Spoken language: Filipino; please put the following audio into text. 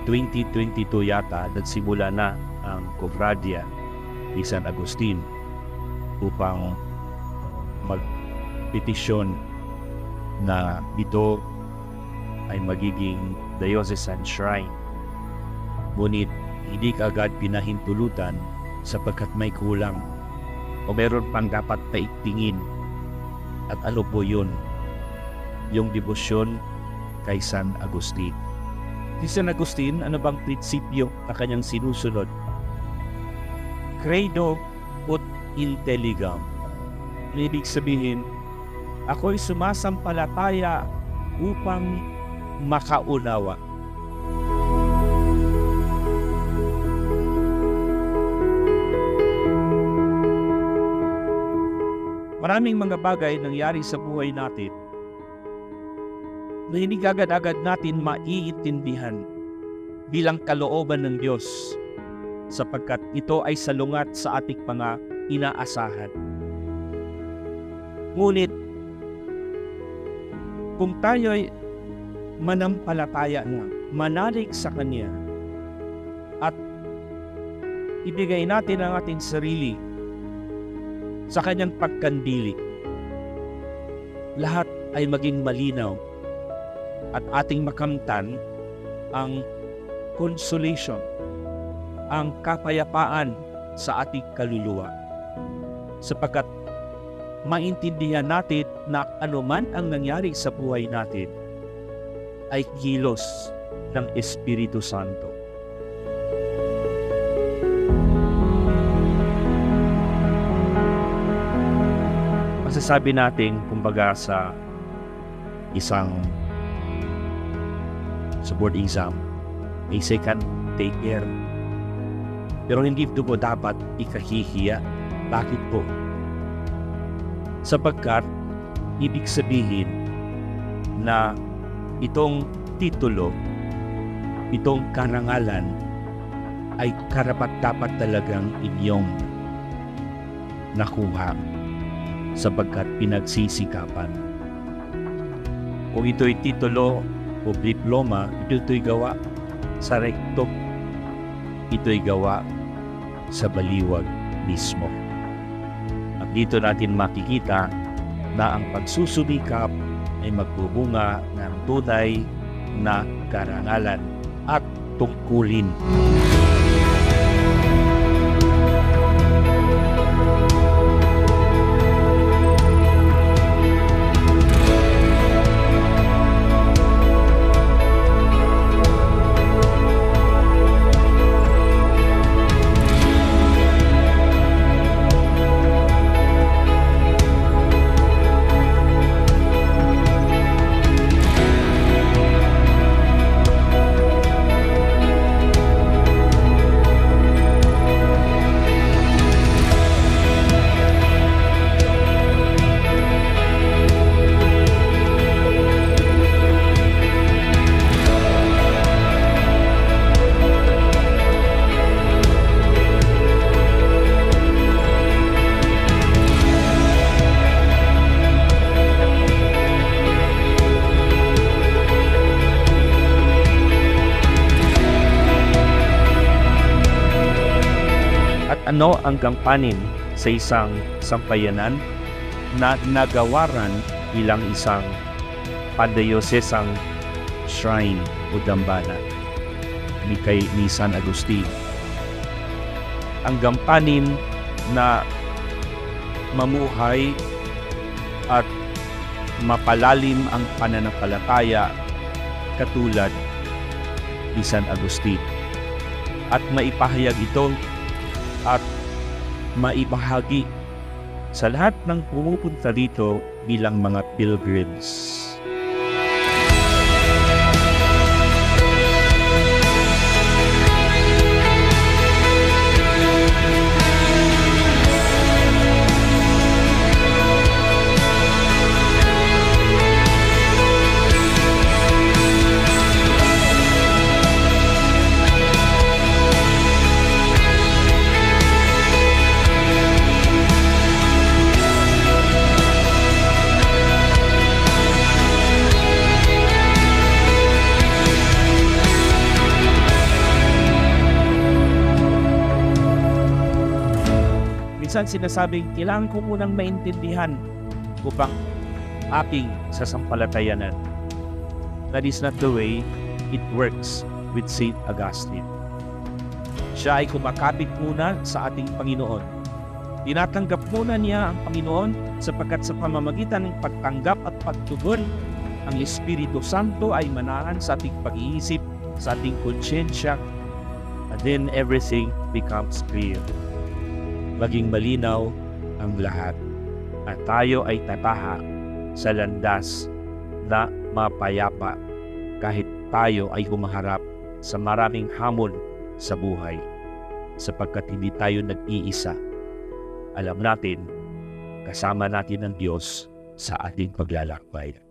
2022 yata nagsimula na ang Cofradia ni San Agustin upang magpetisyon na ito ay magiging diocesan shrine. Ngunit hindi kaagad pinahintulutan sapagkat may kulang o meron pang dapat paigtingin. At ano po yun? Yung debosyon kay San Agustin. Si San Agustin, ano bang prinsipyo na kanyang sinusunod? Credo ut intelligam. Ibig sabihin, ako'y sumasampalataya upang makaunawa. Maraming mga bagay nangyari sa buhay natin na hindi agad-agad natin maiintindihan bilang kalooban ng Diyos sapagkat ito ay salungat sa ating mga inaasahan. Ngunit, kung tayo'y manampalataya na, manalig sa Kanya, at ibigay natin ang ating sarili sa Kanyang pagkandili, lahat ay maging malinaw at ating makamtan ang consolation, ang kapayapaan sa ating kaluluwa. Sapagkat maintindihan natin na anuman ang nangyari sa buhay natin ay kilos ng Espiritu Santo. Masasabi natin, kumbaga sa board exam, may second take care. Pero hindi ito po dapat ikahihiya. Bakit po? Sapagkat ibig sabihin na itong titulo, itong karangalan ay karapat-dapat talagang inyong nakuha sapagkat pinagsisikapan. Kung ito'y titulo o diploma, ito'y gawa sa rekto, ito'y gawa sa baliwag mismo. At dito natin makikita na ang pagsusumikap ay magbubunga ng tunay na karangalan at tungkulin. Ano ang gampanin sa isang sampayanan na nagawaran bilang isang pandayosesang shrine o dambana ni San Agustin? Ang gampanin na mamuhay at mapalalim ang pananampalataya katulad ni San Agustin at maipahayag ito at maibahagi sa lahat ng pumupunta dito bilang mga pilgrims. minsan sinasabing, kailangan ko munang maintindihan upang aking sasampalatayanan. That is not the way it works with Saint Augustine. Siya ay kumakapit muna sa ating Panginoon. Tinatanggap muna niya ang Panginoon sapagkat sa pamamagitan ng pagtanggap at pagtugon, ang Espiritu Santo ay manahan sa ating pag-iisip, sa ating konsyensya, and then everything becomes clear. Maging malinaw ang lahat. At tayo ay tatahak sa landas na mapayapa kahit tayo ay humaharap sa maraming hamon sa buhay. Sapagkat hindi tayo nag-iisa. Alam natin, kasama natin ang Diyos sa ating paglalakbay.